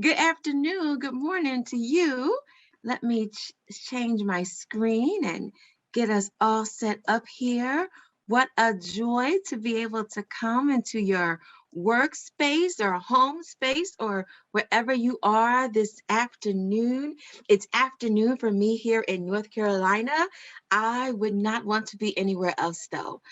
Good afternoon, good morning to you. Let me change my screen and get us all set up here. What a joy to be able to come into your workspace or home space or wherever you are this afternoon. It's afternoon for me here in North Carolina. I would not want to be anywhere else though.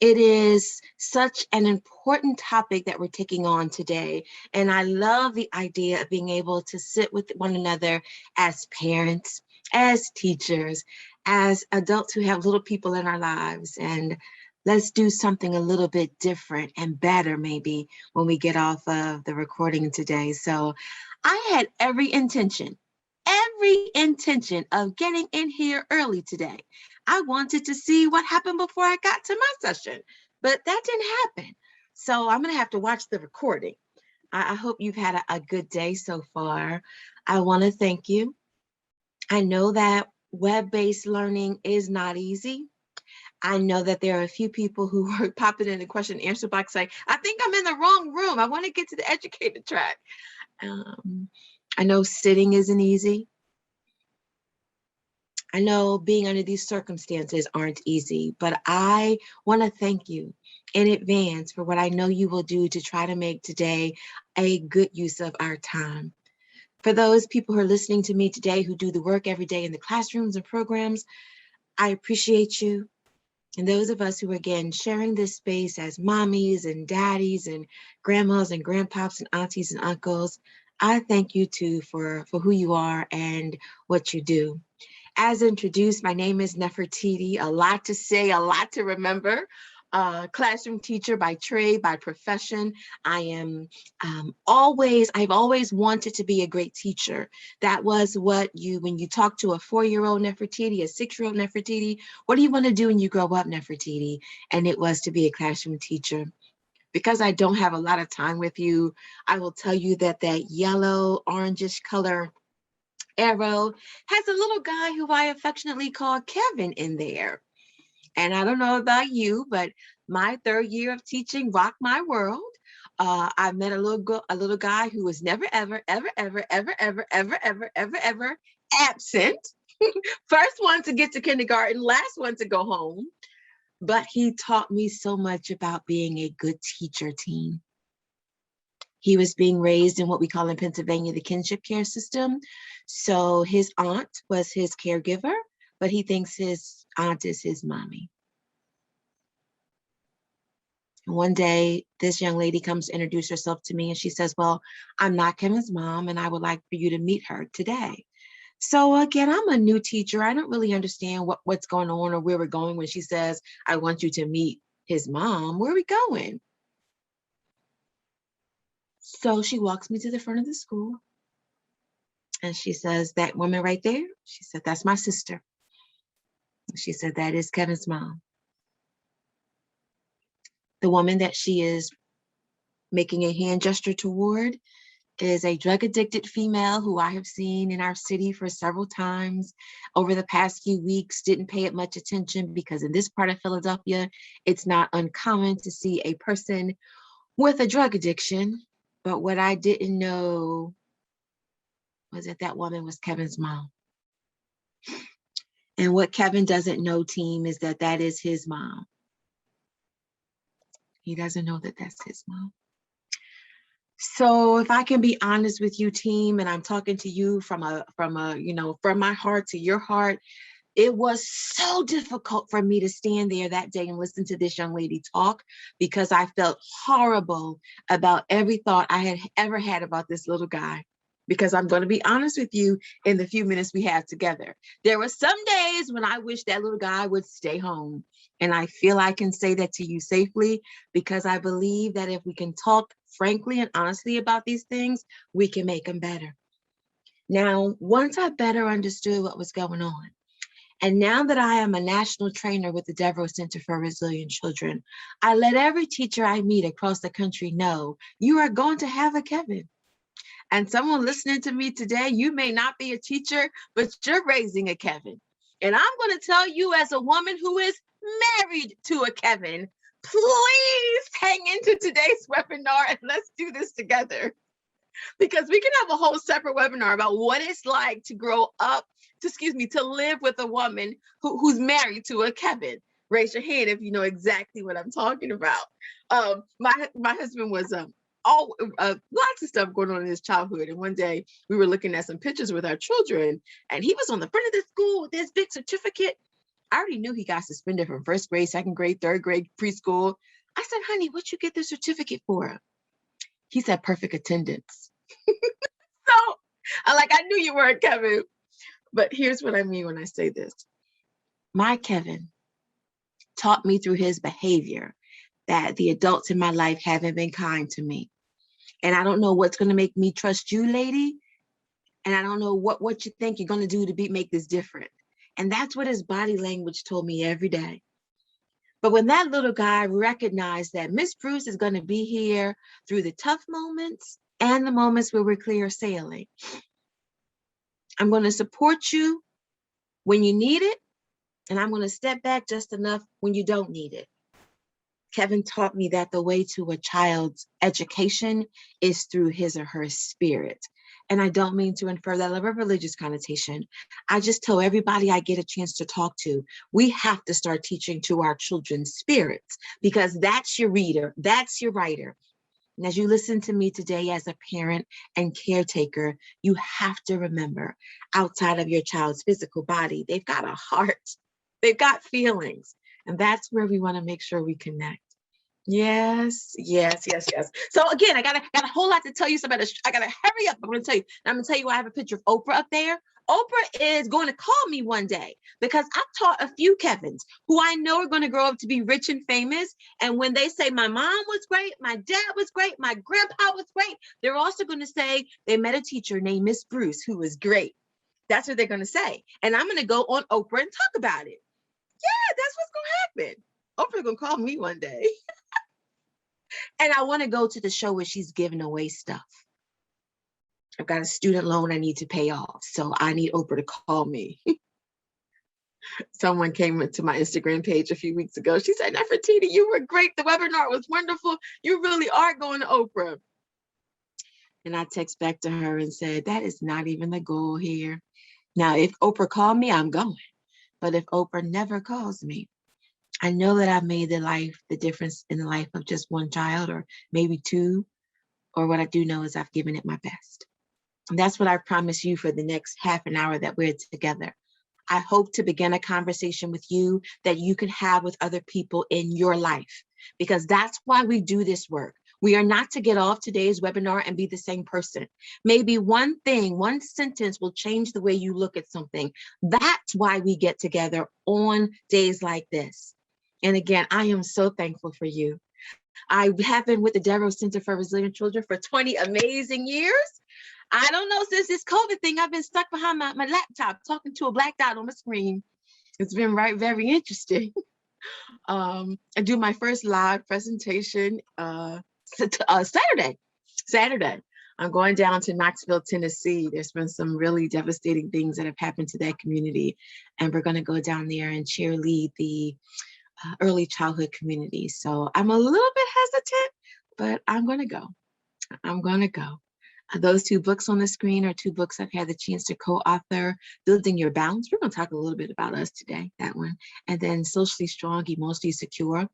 It is such an important topic that we're taking on today. And I love the idea of being able to sit with one another as parents, as teachers, as adults who have little people in our lives. And let's do something a little bit different and better maybe when we get off of the recording today. So I had every intention of getting in here early today. I wanted to see what happened before I got to my session, but that didn't happen. So I'm going to have to watch the recording. I hope you've had a good day so far. I want to thank you. I know that web-based learning is not easy. I know that there are a few people who are popping in the question and answer box saying, I think I'm in the wrong room. I want to get to the educated track. I know sitting isn't easy. I know being under these circumstances aren't easy, but I want to thank you in advance for what I know you will do to try to make today a good use of our time. For those people who are listening to me today who do the work every day in the classrooms and programs, I appreciate you. And those of us who are, again, sharing this space as mommies and daddies and grandmas and grandpops and aunties and uncles, I thank you too for who you are and what you do. As introduced, my name is Nefertiti. A lot to say, a lot to remember. Classroom teacher by trade, by profession. I've always wanted to be a great teacher. That was when you talk to a 4-year-old Nefertiti, a 6-year-old Nefertiti, what do you want to do when you grow up, Nefertiti? And it was to be a classroom teacher. Because I don't have a lot of time with you, I will tell you that yellow, orangish color arrow has a little guy who I affectionately call Kevin in there. And I don't know about you, but my 3rd year of teaching rocked my world. I met a little guy who was never, ever, ever, ever, ever, ever, ever, ever, ever, ever absent. First one to get to kindergarten, last one to go home. But he taught me so much about being a good teacher team. He was being raised in what we call in Pennsylvania the kinship care system. So his aunt was his caregiver, but he thinks his aunt is his mommy. And one day, this young lady comes to introduce herself to me and she says, well, I'm not Kevin's mom and I would like for you to meet her today. So again, I'm a new teacher. I don't really understand what's going on or where we're going when she says, I want you to meet his mom. Where are we going? So she walks me to the front of the school and she says, that woman right there, she said, that's my sister. She said, that is Kevin's mom. The woman that she is making a hand gesture toward is a drug addicted female who I have seen in our city for several times over the past few weeks. Didn't pay it much attention because in this part of Philadelphia, it's not uncommon to see a person with a drug addiction. But what I didn't know was that woman was Kevin's mom. And what Kevin doesn't know, team, is that is his mom. He doesn't know that that's his mom. So if I can be honest with you, team, and I'm talking to you from my heart to your heart, it was so difficult for me to stand there that day and listen to this young lady talk because I felt horrible about every thought I had ever had about this little guy. Because I'm going to be honest with you in the few minutes we have together. There were some days when I wish that little guy would stay home. And I feel I can say that to you safely because I believe that if we can talk frankly and honestly about these things, we can make them better. Now, once I better understood what was going on, and now that I am a national trainer with the Devereux Center for Resilient Children, I let every teacher I meet across the country know you are going to have a Kevin. And someone listening to me today, you may not be a teacher, but you're raising a Kevin. And I'm going to tell you as a woman who is married to a Kevin, please hang into today's webinar and let's do this together. because we can have a whole separate webinar about what it's like to grow up, to live with a woman who's married to a Kevin. Raise your hand if you know exactly what I'm talking about. My husband was all lots of stuff going on in his childhood, and one day we were looking at some pictures with our children, and he was on the front of the school with this big certificate. I already knew he got suspended from first grade, second grade, third grade, preschool. I said, honey, what you get the certificate for? He said, perfect attendance. So I knew you weren't Kevin. But here's what I mean when I say this. My Kevin taught me through his behavior that the adults in my life haven't been kind to me. And I don't know what's going to make me trust you, lady. And I don't know what you think you're going to do to make this different. And that's what his body language told me every day. But when that little guy recognized that Miss Bruce is going to be here through the tough moments and the moments where we're clear sailing, I'm going to support you when you need it, and I'm going to step back just enough when you don't need it. Kevin taught me that the way to a child's education is through his or her spirit. And I don't mean to infer that of a religious connotation. I just tell everybody I get a chance to talk to, we have to start teaching to our children's spirits, because that's your reader, that's your writer. And as you listen to me today as a parent and caretaker, you have to remember, outside of your child's physical body, they've got a heart, they've got feelings. And that's where we want to make sure we connect. Yes. So again, I got a whole lot to tell you. So I gotta hurry up. I'm gonna tell you. I'm gonna tell you I have a picture of Oprah up there. Oprah is going to call me one day because I've taught a few Kevins who I know are going to grow up to be rich and famous. And when they say my mom was great, my dad was great, my grandpa was great, they're also going to say they met a teacher named Miss Bruce who was great. That's what they're going to say. And I'm going to go on Oprah and talk about it. Yeah, that's what's going to happen. Oprah's going to call me one day. And I want to go to the show where she's giving away stuff. I've got a student loan I need to pay off, so I need Oprah to call me. Someone came into my Instagram page a few weeks ago. She said, Nefertiti, you were great. The webinar was wonderful. You really are going to Oprah. And I text back to her and said, that is not even the goal here. Now, if Oprah called me, I'm going. But if Oprah never calls me, I know that I've made the difference in the life of just one child or maybe two. Or what I do know is I've given it my best. And that's what I promise you for the next half an hour that we're together. I hope to begin a conversation with you that you can have with other people in your life, because that's why we do this work. We are not to get off today's webinar and be the same person. Maybe one thing, one sentence will change the way you look at something. That's why we get together on days like this. And again, I am so thankful for you. I have been with the Devereaux Center for Resilient Children for 20 amazing years. I don't know, since this COVID thing, I've been stuck behind my laptop talking to a black dot on the screen. It's been very interesting. I do my first live presentation Saturday. I'm going down to Knoxville, Tennessee. There's been some really devastating things that have happened to that community. And we're going to go down there and cheerlead the early childhood community. So I'm a little bit hesitant, but I'm going to go. Those two books on the screen are two books I've had the chance to co-author. Building Your Balance. We're going to talk a little bit about us today, that one. And then Socially Strong, Emotionally Secure.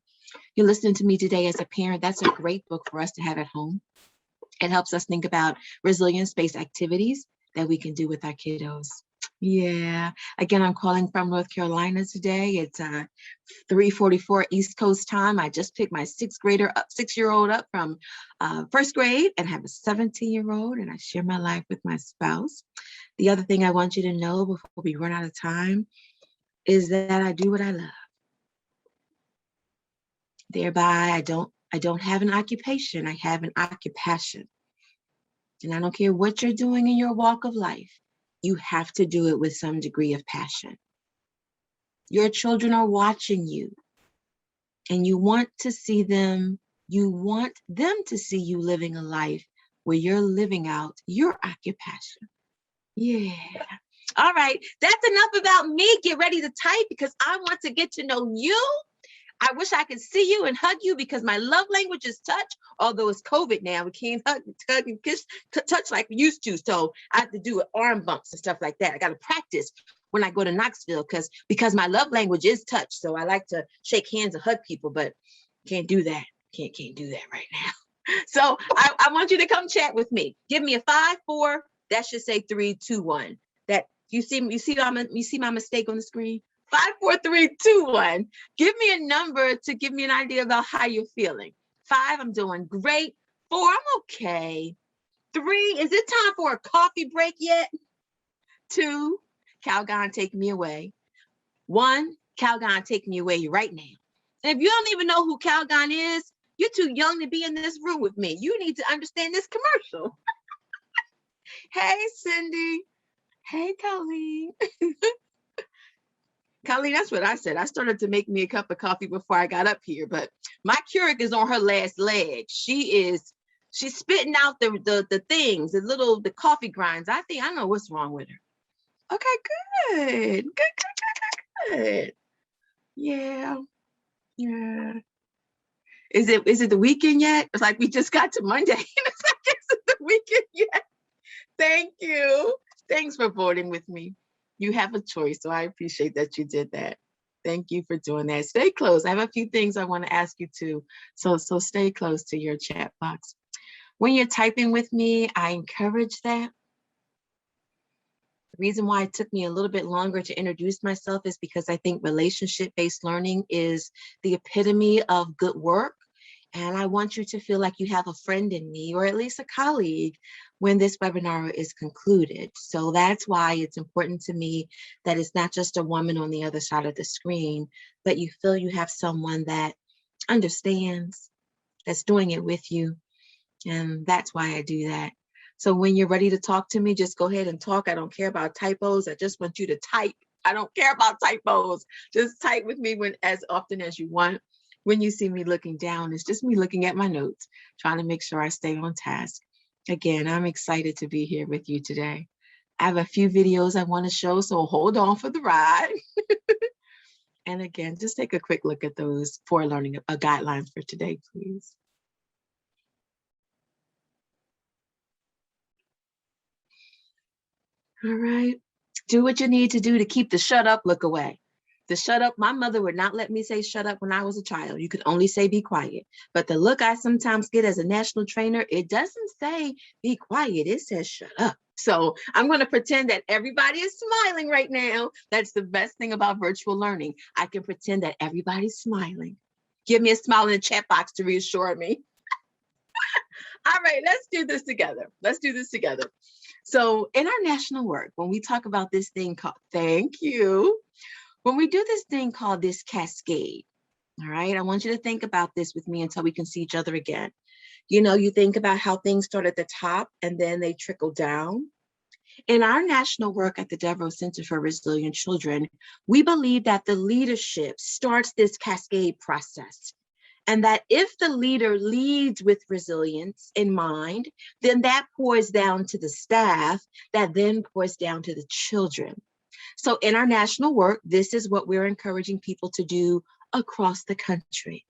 You're listening to me today as a parent. That's a great book for us to have at home. It helps us think about resilience-based activities that we can do with our kiddos. Yeah. Again, I'm calling from North Carolina today. It's 3:44 East Coast time. I just picked my six-year-old up from first grade and have a 17-year-old, and I share my life with my spouse. The other thing I want you to know before we run out of time is that I do what I love. Thereby, I don't have an occupation. I have an occupation. And I don't care what you're doing in your walk of life. You have to do it with some degree of passion. Your children are watching you, and you want to see them to see you living a life where you're living out your occupation. Yeah. All right. That's enough about me. Get ready to type because I want to get to know you. I wish I could see you and hug you because my love language is touch. Although it's COVID now, we can't hug and kiss, touch like we used to. So I have to do arm bumps and stuff like that. I got to practice when I go to Knoxville because my love language is touch. So I like to shake hands and hug people, but can't do that. Can't do that right now. So I want you to come chat with me. Give me a 5, 4. That should say 3, 2, 1. That you see my mistake on the screen. 5, 4, 3, 2, 1. Give me a number to give me an idea about how you're feeling. 5, I'm doing great. 4, I'm okay. 3, is it time for a coffee break yet? 2, Calgon, take me away. 1, Calgon, take me away right now. And if you don't even know who Calgon is, you're too young to be in this room with me. You need to understand this commercial. Hey, Cindy. Hey, Colleen. Colleen, that's what I said. I started to make me a cup of coffee before I got up here, but my Keurig is on her last leg. She's spitting out the things, the coffee grinds. I don't know what's wrong with her. Okay, good. Yeah. Is it the weekend yet? It's like we just got to Monday. It's like, is it the weekend yet? Thank you. Thanks for voting with me. You have a choice, so I appreciate that you did that. Thank you for doing that. Stay close. I have a few things I want to ask you too. So stay close to your chat box. When you're typing with me, I encourage that. The reason why it took me a little bit longer to introduce myself is because I think relationship-based learning is the epitome of good work. And I want you to feel like you have a friend in me, or at least a colleague, when this webinar is concluded. So that's why it's important to me that it's not just a woman on the other side of the screen, but you feel you have someone that understands, that's doing it with you. And that's why I do that. So when you're ready to talk to me, just go ahead and talk. I don't care about typos. I just want you to type. I don't care about typos. Just type with me as often as you want. When you see me looking down, it's just me looking at my notes, trying to make sure I stay on task. Again, I'm excited to be here with you today. I have a few videos I want to show, so hold on for the ride. And again, just take a quick look at those 4 learning guidelines for today, please. All right. Do what you need to do to keep the shut up look away. The shut up, my mother would not let me say shut up when I was a child. You could only say be quiet. But the look I sometimes get as a national trainer, it doesn't say be quiet. It says shut up. So I'm going to pretend that everybody is smiling right now. That's the best thing about virtual learning. I can pretend that everybody's smiling. Give me a smile in the chat box to reassure me. All right, let's do this together. So in our national work, when we talk about this thing called, thank you. When we do this thing called this cascade, all right, I want you to think about this with me until we can see each other again. You know, you think about how things start at the top and then they trickle down. In our national work at the Devereux Center for Resilient Children, we believe that the leadership starts this cascade process. And that if the leader leads with resilience in mind, then that pours down to the staff, that then pours down to the children. So in our national work, this is what we're encouraging people to do across the country.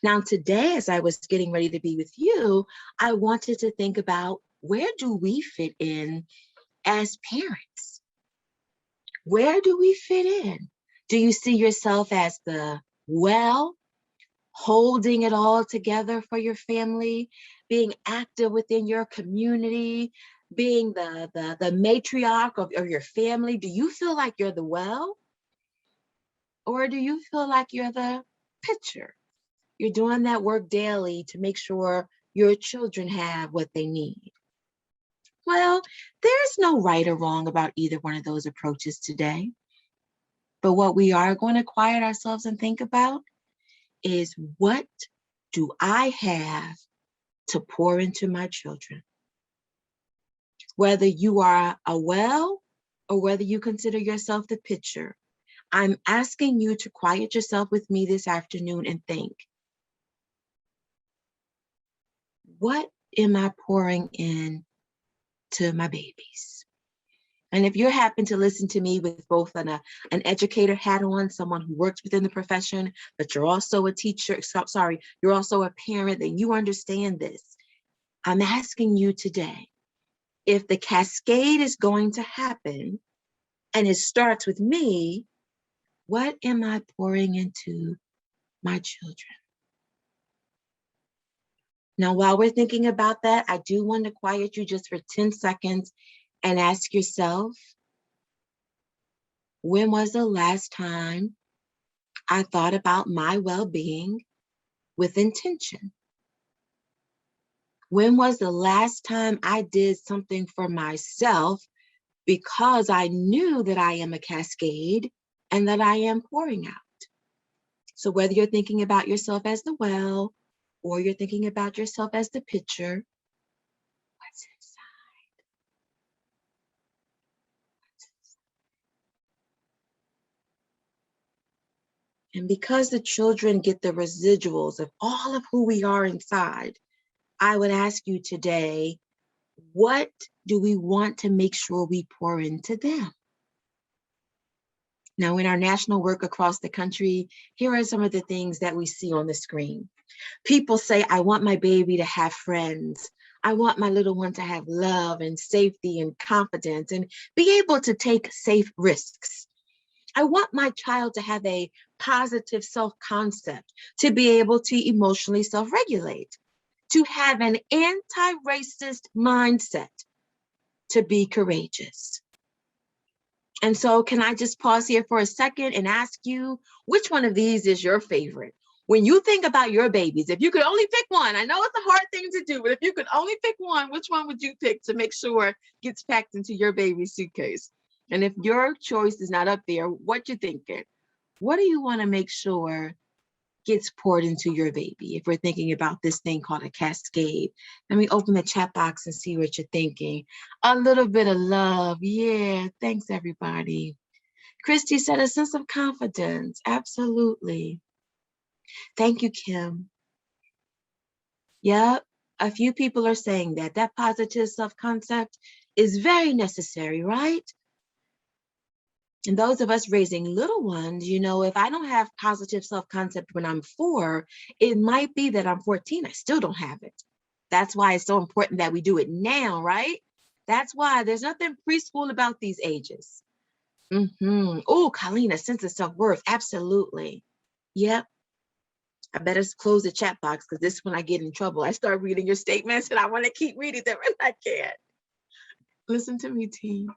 Now today, as I was getting ready to be with you, I wanted to think about, where do we fit in as parents? Where do we fit in? Do you see yourself as the holding it all together for your family, being active within your community, being the matriarch of your family? Do you feel like you're the well? Or do you feel like you're the pitcher? You're doing that work daily to make sure your children have what they need. Well, there's no right or wrong about either one of those approaches today. But what we are going to quiet ourselves and think about is, what do I have to pour into my children? Whether you are a well or whether you consider yourself the pitcher, I'm asking you to quiet yourself with me this afternoon and think, what am I pouring in to my babies? And if you happen to listen to me with both an educator hat on, someone who works within the profession, but you're also a teacher, you're also a parent, then you understand this. I'm asking you today, if the cascade is going to happen and it starts with me, what am I pouring into my children? Now, while we're thinking about that, I do want to quiet you just for 10 seconds and ask yourself, when was the last time I thought about my well-being with intention? When was the last time I did something for myself because I knew that I am a cascade and that I am pouring out? So whether you're thinking about yourself as the well, or you're thinking about yourself as the pitcher, what's inside? And because the children get the residuals of all of who we are inside, I would ask you today, what do we want to make sure we pour into them? Now, in our national work across the country, here are some of the things that we see on the screen. People say, I want my baby to have friends. I want my little one to have love and safety and confidence and be able to take safe risks. I want my child to have a positive self-concept, to be able to emotionally self-regulate, to have an anti-racist mindset, to be courageous. And so can I just pause here for a second and ask you, which one of these is your favorite? When you think about your babies, if you could only pick one, I know it's a hard thing to do, but if you could only pick one, which one would you pick to make sure it gets packed into your baby's suitcase? And if your choice is not up there, what you thinking? What do you want to make sure gets poured into your baby? If we're thinking about this thing called a cascade, let me open the chat box and see what you're thinking. A little bit of love. Yeah, thanks everybody. Christy said a sense of confidence. Absolutely. Thank you, Kim. Yep, a few people are saying that. That positive self-concept is very necessary, right? And those of us raising little ones, you know, if I don't have positive self-concept when I'm 4, it might be that I'm 14, I still don't have it. That's why it's so important that we do it now, right? That's why there's nothing preschool about these ages. Oh, Colleen, a sense of self-worth, absolutely. Yep. I better close the chat box because this is when I get in trouble. I start reading your statements and I want to keep reading them and I can't. Listen to me, team.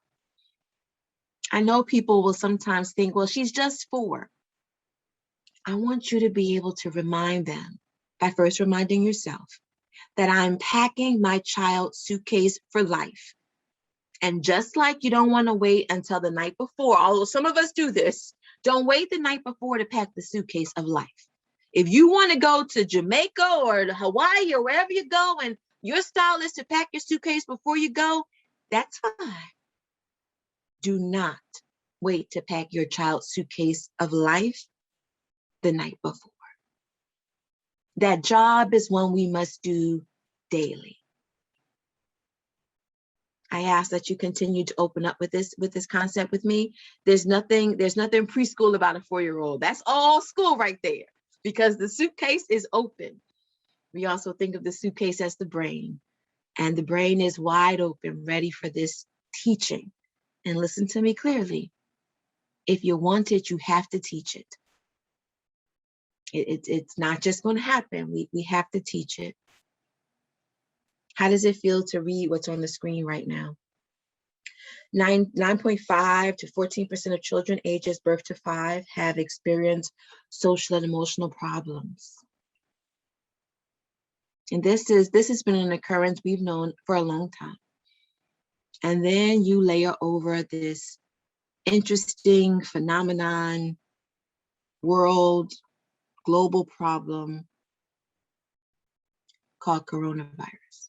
I know people will sometimes think, well, she's just 4. I want you to be able to remind them by first reminding yourself that I'm packing my child's suitcase for life. And just like you don't want to wait until the night before, although some of us do this, don't wait the night before to pack the suitcase of life. If you want to go to Jamaica or Hawaii or wherever you go and your style is to pack your suitcase before you go, that's fine. Do not wait to pack your child's suitcase of life the night before. That job is one we must do daily. I ask that you continue to open up with this concept with me. There's nothing preschool about a 4-year-old. That's all school right there, because the suitcase is open. We also think of the suitcase as the brain, and the brain is wide open, ready for this teaching. And listen to me clearly. If you want it, you have to teach it. It's not just going to happen. We have to teach it. How does it feel to read what's on the screen right now? 9.5 to 14% of children ages birth to 5 have experienced social and emotional problems. And this has been an occurrence we've known for a long time. And then you layer over this interesting phenomenon, global problem called coronavirus.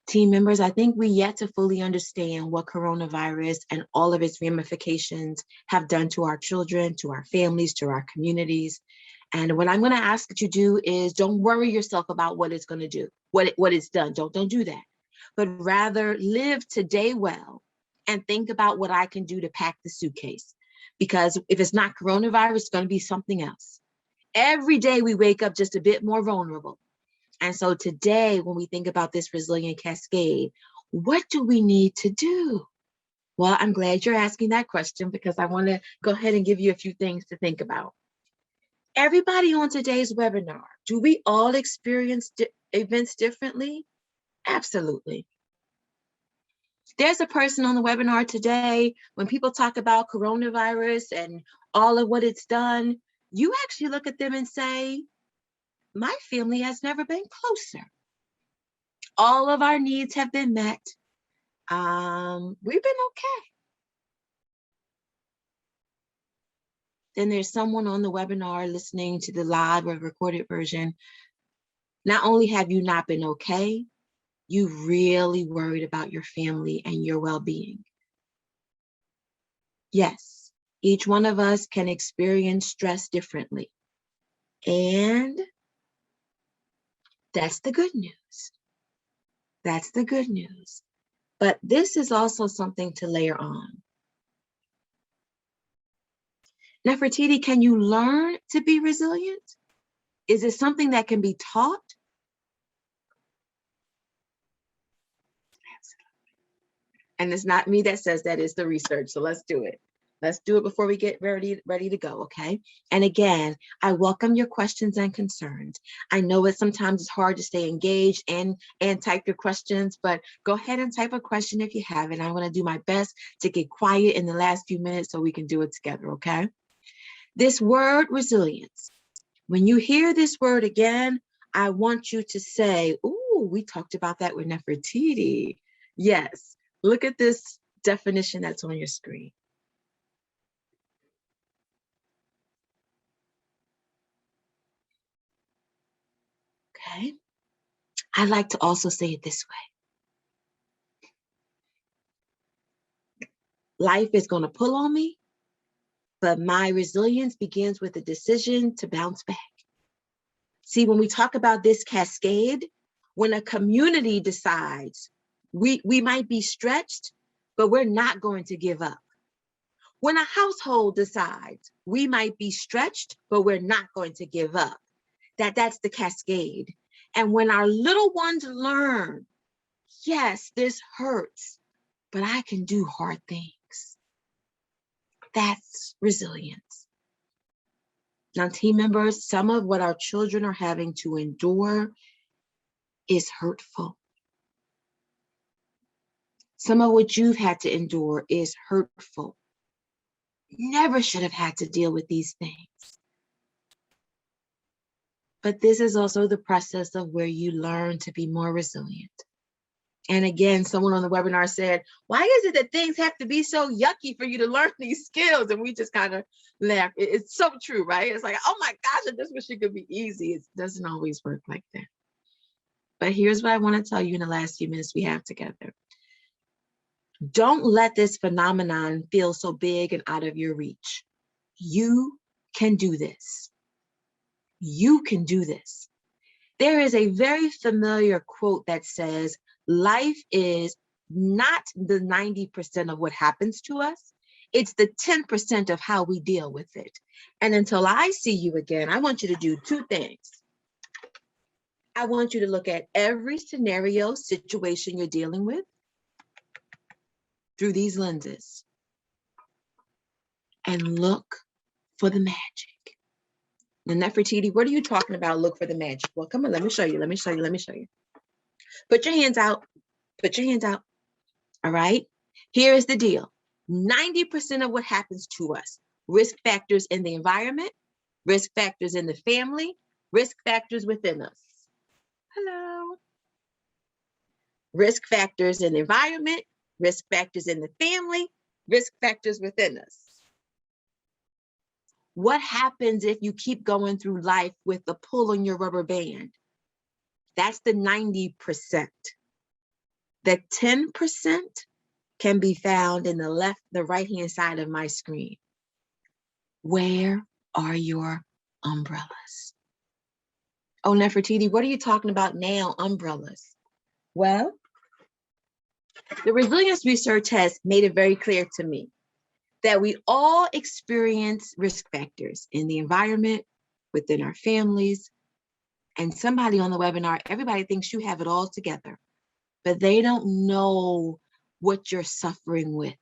Team members, I think we yet to fully understand what coronavirus and all of its ramifications have done to our children, to our families, to our communities. And what I'm going to ask that you do is don't worry yourself about what it's going to do, what it's done. Don't do that. But rather live today well and think about what I can do to pack the suitcase. Because if it's not coronavirus, it's going to be something else. Every day we wake up just a bit more vulnerable. And so today, when we think about this resilient cascade, what do we need to do? Well, I'm glad you're asking that question because I want to go ahead and give you a few things to think about. Everybody on today's webinar, do we all experience events differently? Absolutely. There's a person on the webinar today, when people talk about coronavirus and all of what it's done, you actually look at them and say, my family has never been closer. All of our needs have been met. We've been okay. Then there's someone on the webinar listening to the live or recorded version. Not only have you not been okay, you really worried about your family and your well-being. Yes, each one of us can experience stress differently. And that's the good news. That's the good news. But this is also something to layer on. Nefertiti, can you learn to be resilient? Is it something that can be taught? Absolutely. And it's not me that says that, it's the research. So let's do it. Let's do it before we get ready to go, okay? And again, I welcome your questions and concerns. I know it sometimes it's hard to stay engaged and type your questions, but go ahead and type a question if you have it. I'm going to do my best to get quiet in the last few minutes so we can do it together, okay? This word resilience, when you hear this word again, I want you to say, ooh, we talked about that with Nefertiti. Yes, look at this definition that's on your screen. Okay. I like to also say it this way. Life is going to pull on me, but my resilience begins with a decision to bounce back. See, when we talk about this cascade, when a community decides we might be stretched, but we're not going to give up. When a household decides we might be stretched, but we're not going to give up, that's the cascade. And when our little ones learn, yes, this hurts, but I can do hard things. That's resilience. Now, team members, some of what our children are having to endure is hurtful. Some of what you've had to endure is hurtful. Never should have had to deal with these things. But this is also the process of where you learn to be more resilient. And again, someone on the webinar said, why is it that things have to be so yucky for you to learn these skills? And we just kind of laugh. It's so true, right? It's like, oh my gosh, I just wish it could be easy. It doesn't always work like that. But here's what I want to tell you in the last few minutes we have together. Don't let this phenomenon feel so big and out of your reach. You can do this. You can do this. There is a very familiar quote that says, life is not the 90% of what happens to us. It's the 10% of how we deal with it. And until I see you again, I want you to do two things. I want you to look at every scenario, situation you're dealing with through these lenses and look for the magic. Now, Nefertiti, what are you talking about? Look for the magic. Well, come on, let me show you. Let me show you. Let me show you. Put your hands out. Put your hands out. All right. Here is the deal. 90% of what happens to us, risk factors in the environment, risk factors in the family, risk factors within us. Hello. Risk factors in the environment, risk factors in the family, risk factors within us. What happens if you keep going through life with the pull on your rubber band? That's the 90%. The 10% can be found in the right-hand side of my screen. Where are your umbrellas. Oh, Nefertiti, what are you talking about now? Umbrellas. Well, the resilience research has made it very clear to me that we all experience risk factors in the environment, within our families, and somebody on the webinar, everybody thinks you have it all together, but they don't know what you're suffering with.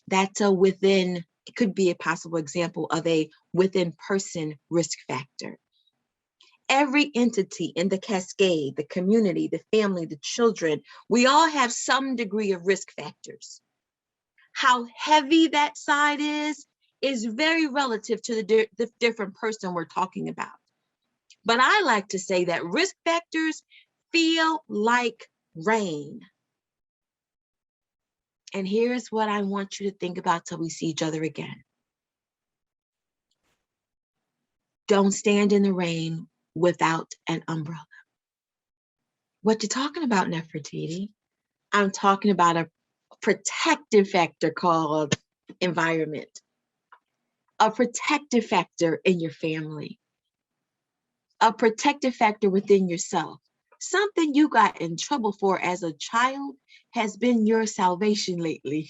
That's a within, it could be a possible example of a within person risk factor. Every entity in the cascade, the community, the family, the children, we all have some degree of risk factors. How heavy that side is very relative to the different person we're talking about. But I like to say that risk factors feel like rain. And here's what I want you to think about till we see each other again. Don't stand in the rain without an umbrella. What you talking about, Nefertiti? I'm talking about a protective factor called environment, a protective factor in your family, a protective factor within yourself. Something you got in trouble for as a child has been your salvation lately.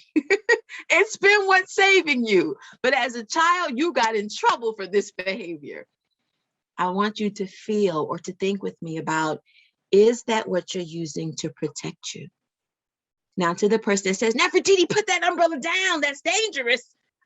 It's been what's saving you. But as a child, you got in trouble for this behavior. I want you to feel or to think with me about, is that what you're using to protect you? Now, to the person that says, Nefertiti, put that umbrella down, that's dangerous.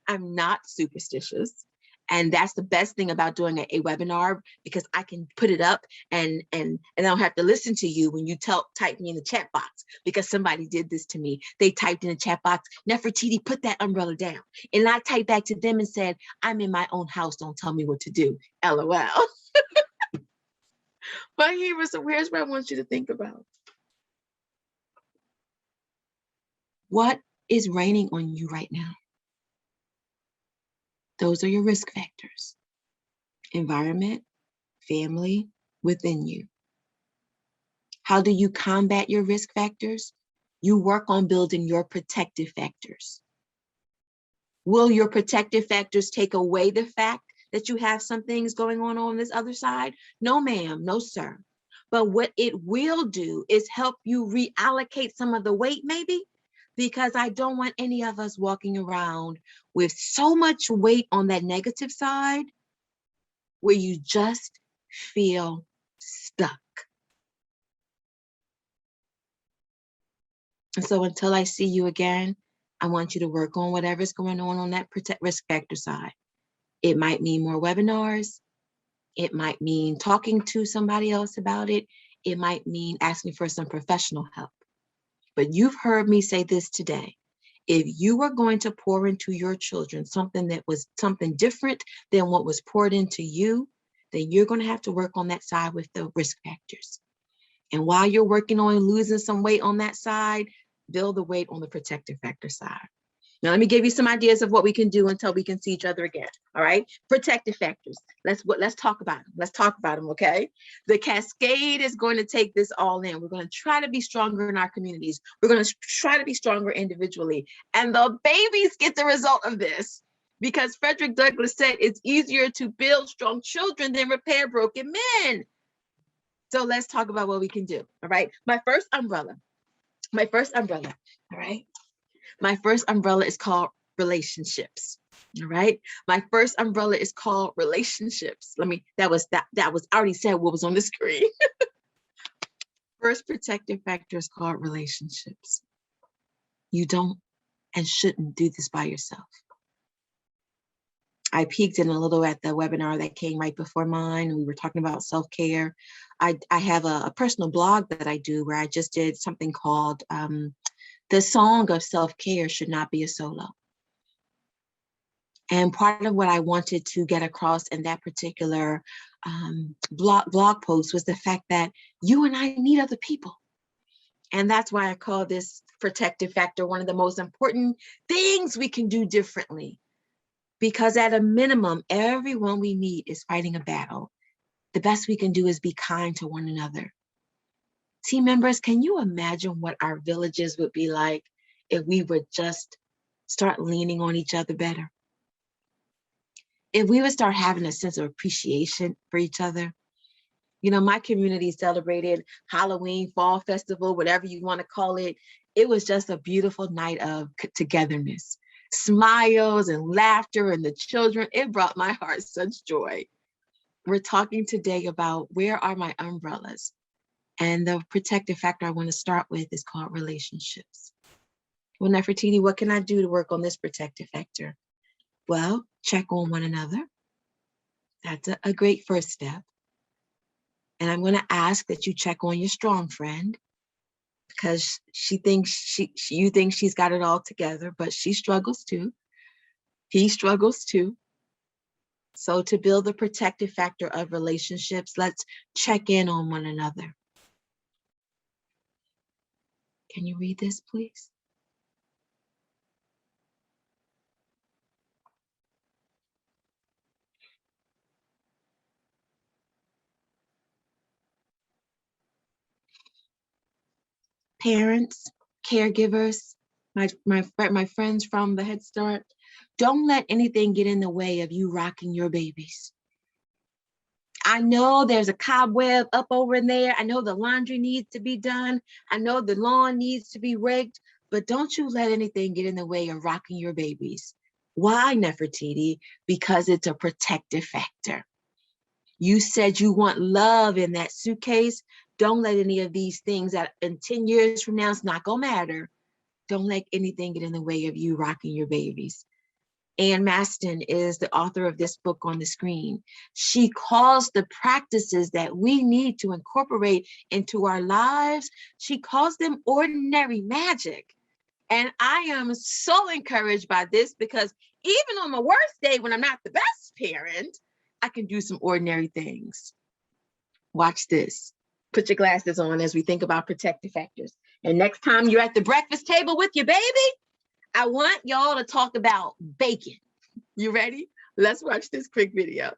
I'm not superstitious. And that's the best thing about doing a webinar, because I can put it up and I don't have to listen to you when you type me in the chat box, because somebody did this to me. They typed in the chat box, Nefertiti, put that umbrella down. And I typed back to them and said, I'm in my own house, don't tell me what to do, LOL. But here's what I want you to think about. What is raining on you right now? Those are your risk factors. Environment, family, within you. How do you combat your risk factors? You work on building your protective factors. Will your protective factors take away the fact that you have some things going on this other side? No, ma'am, no, sir. But what it will do is help you reallocate some of the weight, maybe, because I don't want any of us walking around with so much weight on that negative side where you just feel stuck. And so until I see you again, I want you to work on whatever's going on that risk factor side. It might mean more webinars. It might mean talking to somebody else about it. It might mean asking for some professional help. But you've heard me say this today. If you are going to pour into your children something that was something different than what was poured into you, then you're going to have to work on that side with the risk factors. And while you're working on losing some weight on that side, build the weight on the protective factor side. Now, let me give you some ideas of what we can do until we can see each other again. All right. Protective factors. Let's talk about them. Let's talk about them. Okay. The cascade is going to take this all in. We're going to try to be stronger in our communities. We're going to try to be stronger individually. And the babies get the result of this, because Frederick Douglass said it's easier to build strong children than repair broken men. So let's talk about what we can do. All right. My first umbrella. All right. My first umbrella is called relationships. All right. My first umbrella is called relationships. That was I already said what was on the screen. First protective factor is called relationships. You don't and shouldn't do this by yourself. I peeked in a little at the webinar that came right before mine. We were talking about self-care. I have a personal blog that I do where I just did something called the song of self-care should not be a solo. And part of what I wanted to get across in that particular blog post was the fact that you and I need other people. And that's why I call this protective factor one of the most important things we can do differently. Because at a minimum, everyone we meet is fighting a battle. The best we can do is be kind to one another. Team members, can you imagine what our villages would be like if we would just start leaning on each other better? if we would start having a sense of appreciation for each other. You know, my community celebrated Halloween, fall festival, whatever you want to call it. It was just a beautiful night of togetherness, smiles and laughter, and the children. It brought my heart such joy. We're talking today about where are my umbrellas? And the protective factor I want to start with is called relationships. Well, Nefertiti, what can I do to work on this protective factor? Well, check on one another. That's a great first step. And I'm going to ask that you check on your strong friend, because she thinks you think she's got it all together, but she struggles too. He struggles too. So to build the protective factor of relationships, let's check in on one another. Can you read this, please? Parents, caregivers, my friends from the Head Start, don't let anything get in the way of you rocking your babies. I know there's a cobweb up over in there. I know the laundry needs to be done. I know the lawn needs to be raked, but don't you let anything get in the way of rocking your babies. Why, Nefertiti? Because it's a protective factor. You said you want love in that suitcase. Don't let any of these things that in 10 years from now, it's not gonna matter. Don't let anything get in the way of you rocking your babies. Ann Maston is the author of this book on the screen. She calls the practices that we need to incorporate into our lives, she calls them ordinary magic. And I am so encouraged by this, because even on my worst day when I'm not the best parent, I can do some ordinary things. Watch this. Put your glasses on as we think about protective factors. And next time you're at the breakfast table with your baby, I want y'all to talk about bacon. You ready? Let's watch this quick video.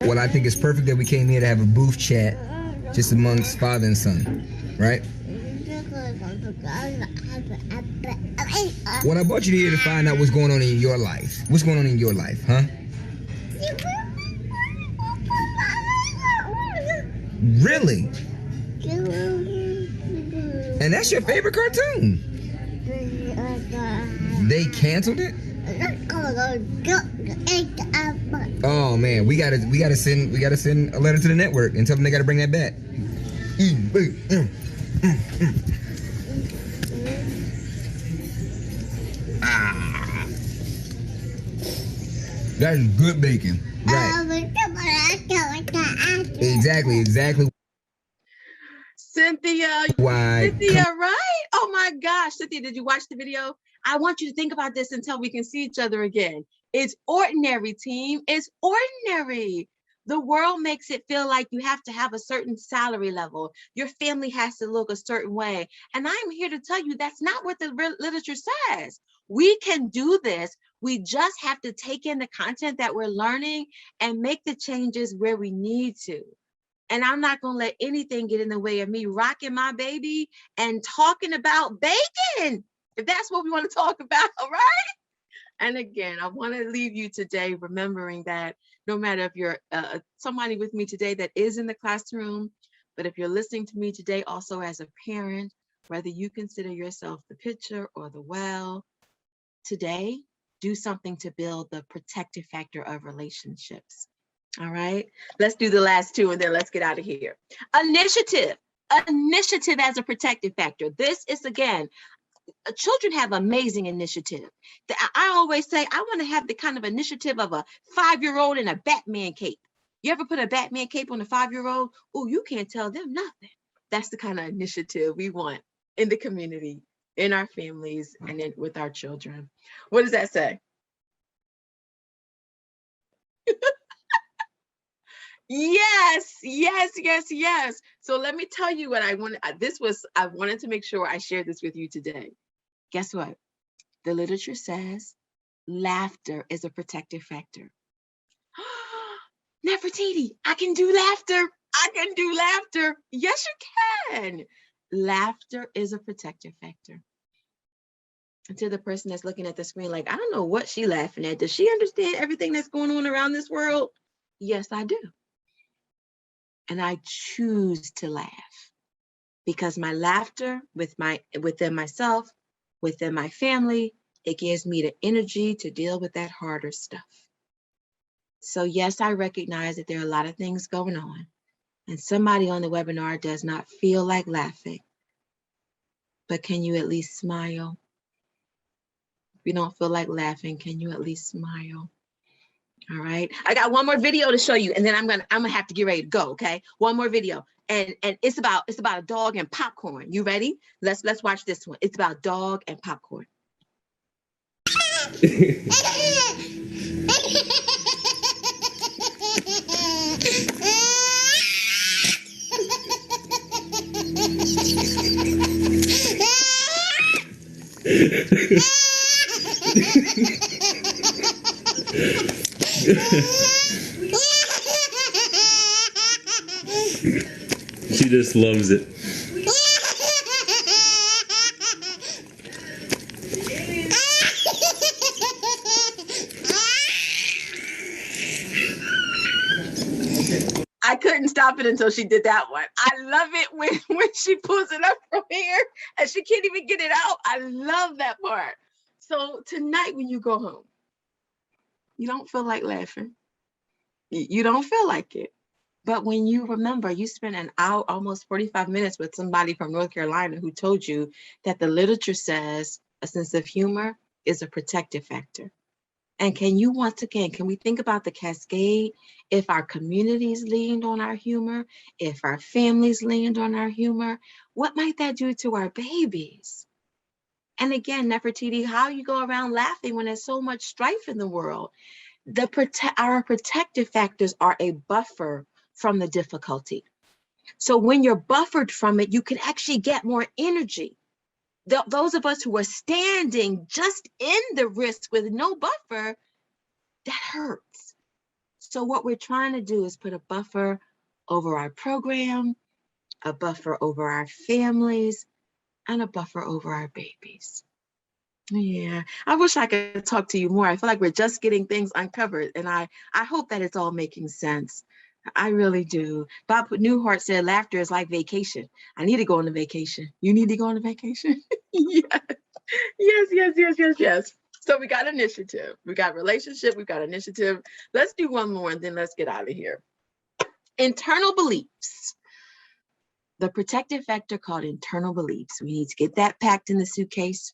Well, I think it's perfect that we came here to have a booth chat just amongst father and son, right? Well, I brought you here to find out what's going on in your life. What's going on in your life, huh? Really? And that's your favorite cartoon? They canceled it? Oh man, we gotta send a letter to the network and tell them they gotta bring that back. That's good bacon. Right. Exactly. Cynthia, Why? right? Oh my gosh, Cynthia, did you watch the video? I want you to think about this until we can see each other again. It's ordinary, team. It's ordinary. The world makes it feel like you have to have a certain salary level. Your family has to look a certain way. And I'm here to tell you that's not what the literature says. We can do this. We just have to take in the content that we're learning and make the changes where we need to. And I'm not going to let anything get in the way of me rocking my baby and talking about bacon, if that's what we want to talk about, right? And again, I want to leave you today remembering that no matter if you're somebody with me today that is in the classroom, but if you're listening to me today also as a parent, whether you consider yourself the pitcher or the well, today, do something to build the protective factor of relationships. All right, let's do the last two and then let's get out of here. Initiative as a protective factor. This is, again, children have amazing initiative. I always say, I want to have the kind of initiative of a 5-year-old in a Batman cape. You ever put a Batman cape on a 5-year-old? Oh, you can't tell them nothing. That's the kind of initiative we want in the community, in our families, and with our children. What does that say? Yes. So let me tell you what I wanted. I wanted to make sure I shared this with you today. Guess what? The literature says laughter is a protective factor. Nefertiti, I can do laughter. Yes, you can. Laughter is a protective factor. And to the person that's looking at the screen, like, I don't know what she's laughing at. Does she understand everything that's going on around this world? Yes, I do. And I choose to laugh because my laughter within myself, within my family, it gives me the energy to deal with that harder stuff. So yes, I recognize that there are a lot of things going on, and somebody on the webinar does not feel like laughing, but can you at least smile? If you don't feel like laughing, can you at least smile? All right. I got one more video to show you, and then I'm gonna have to get ready to go. Okay. One more video. And it's about a dog and popcorn. You ready? Let's watch this one. It's about dog and popcorn. She just loves it. I couldn't stop it until she did that one. I love it when she pulls it up from here and she can't even get it out. I love that part. So tonight when you go home, you don't feel like laughing. You don't feel like it. But when you remember, you spent an hour, almost 45 minutes with somebody from North Carolina who told you that the literature says a sense of humor is a protective factor. And can you, once again, can we think about the cascade? If our communities leaned on our humor, if our families leaned on our humor, what might that do to our babies? And again, Nefertiti, how you go around laughing when there's so much strife in the world? Our protective factors are a buffer from the difficulty. So when you're buffered from it, you can actually get more energy. Those of us who are standing just in the risk with no buffer, that hurts. So what we're trying to do is put a buffer over our program, a buffer over our families, and a buffer over our babies. Yeah, I wish I could talk to you more. I feel like we're just getting things uncovered, and I hope that it's all making sense. I really do. Bob Newhart said laughter is like vacation. I need to go on a vacation. You need to go on a vacation? Yes. Yes. So we got initiative. We got relationship. We got initiative. Let's do one more and then let's get out of here. Internal beliefs. The protective factor called internal beliefs. We need to get that packed in the suitcase.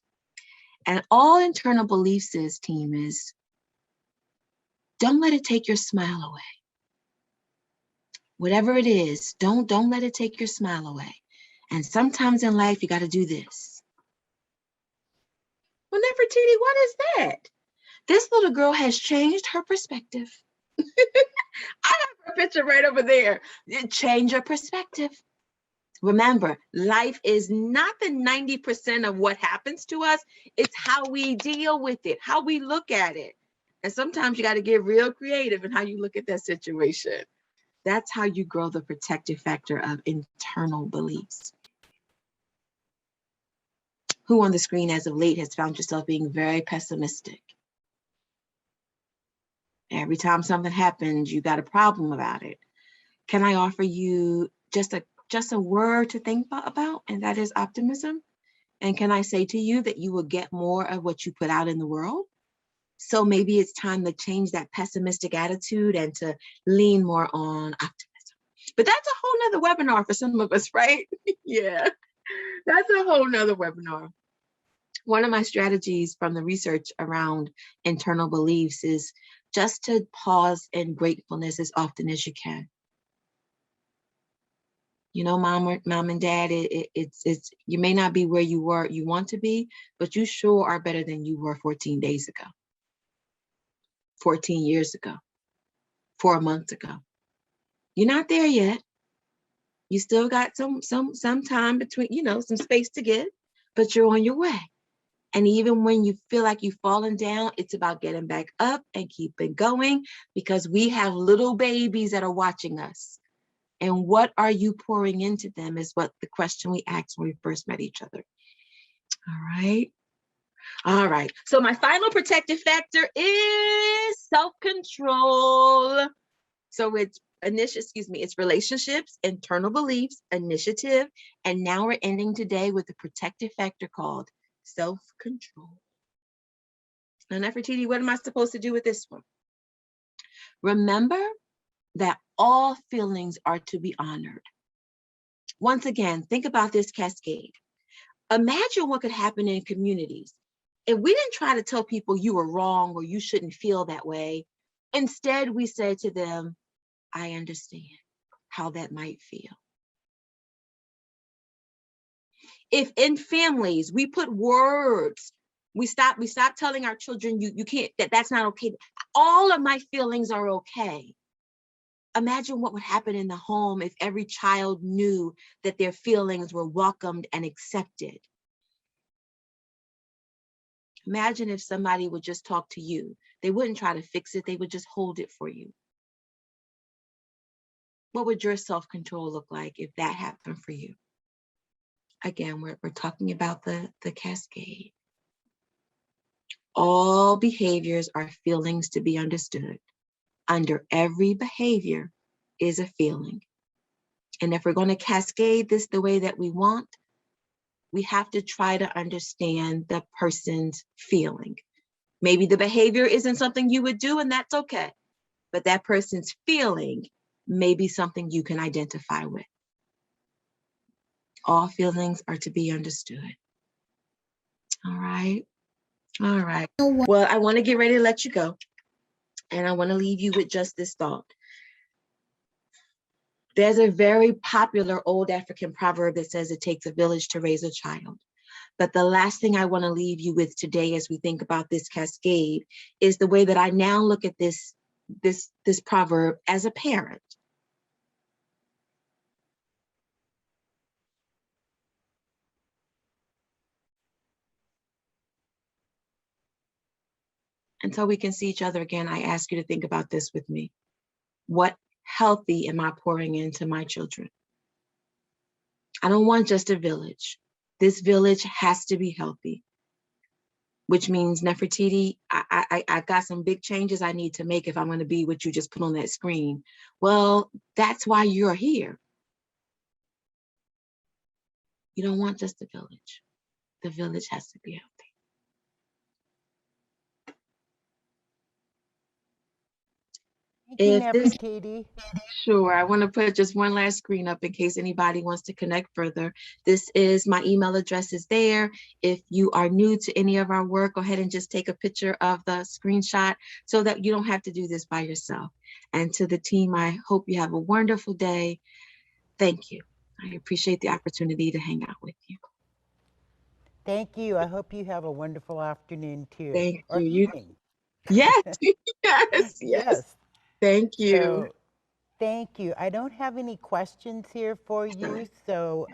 And all internal beliefs is, team, is don't let it take your smile away. Whatever it is, don't let it take your smile away. And sometimes in life, you got to do this. Well, Nefertiti, what is that? This little girl has changed her perspective. I have her picture right over there. Change your perspective. Remember, life is not the 90% of what happens to us. It's how we deal with it, how we look at it. And sometimes you got to get real creative in how you look at that situation. That's how you grow the protective factor of internal beliefs. Who on the screen as of late has found yourself being very pessimistic? Every time something happens, you got a problem about it. Can I offer you just a word to think about, and that is optimism? And can I say to you that you will get more of what you put out in the world? So maybe it's time to change that pessimistic attitude and to lean more on optimism. But that's a whole nother webinar for some of us, right? Yeah, that's a whole nother webinar. One of my strategies from the research around internal beliefs is just to pause in gratefulness as often as you can. You know, mom and dad, it's you may not be where you want to be, but you sure are better than you were 14 days ago, 14 years ago, 4 months ago. You're not there yet. You still got some time between, some space to get, but you're on your way. And even when you feel like you've fallen down, it's about getting back up and keeping going, because we have little babies that are watching us. And what are you pouring into them is what the question we asked when we first met each other. All right. All right. So my final protective factor is self-control. So it's it's relationships, internal beliefs, initiative, and now we're ending today with the protective factor called self-control. Now, Nefertiti, what am I supposed to do with this one? Remember that all feelings are to be honored. Once again, think about this cascade. Imagine what could happen in communities if we didn't try to tell people you were wrong or you shouldn't feel that way. Instead, we said to them, I understand how that might feel. If in families we put words, we stop telling our children you can't, that's not okay. All of my feelings are okay. Imagine what would happen in the home if every child knew that their feelings were welcomed and accepted. Imagine if somebody would just talk to you. They wouldn't try to fix it. They would just hold it for you. What would your self-control look like if that happened for you? Again, we're talking about the cascade. All behaviors are feelings to be understood. Under every behavior is a feeling. And if we're going to cascade this the way that we want, we have to try to understand the person's feeling. Maybe the behavior isn't something you would do, and that's okay. But that person's feeling may be something you can identify with. All feelings are to be understood. All right. All right. Well, I want to get ready to let you go. And I want to leave you with just this thought. There's a very popular old African proverb that says it takes a village to raise a child. But the last thing I want to leave you with today as we think about this cascade is the way that I now look at this proverb as a parent. Until we can see each other again, I ask you to think about this with me. What healthy am I pouring into my children? I don't want just a village. This village has to be healthy, which means Nefertiti, I've got some big changes I need to make if I'm going to be what you just put on that screen. Well, that's why you're here. You don't want just a village. The village has to be healthy. Thank you, Nefertiti. Sure, I want to put just one last screen up in case anybody wants to connect further. This is my email address is there. If you are new to any of our work, go ahead and just take a picture of the screenshot so that you don't have to do this by yourself. And to the team, I hope you have a wonderful day. Thank you. I appreciate the opportunity to hang out with you. Thank you. I hope you have a wonderful afternoon too. Thank or you. Evening. Yes, yes. Thank you. So, thank you. I don't have any questions here for you, so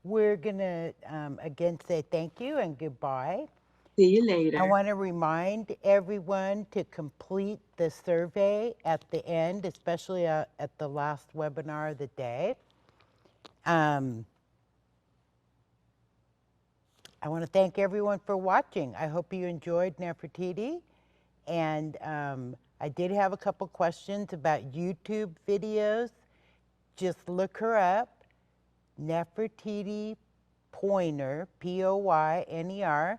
we're going to again say thank you and goodbye. See you later. I want to remind everyone to complete the survey at the end, especially at the last webinar of the day. I want to thank everyone for watching. I hope you enjoyed Nefertiti. And I did have a couple questions about YouTube videos. Just look her up, Nefertiti Poyner, Poyner,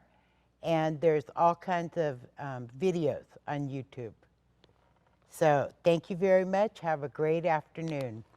and there's all kinds of videos on YouTube. So thank you very much. Have a great afternoon.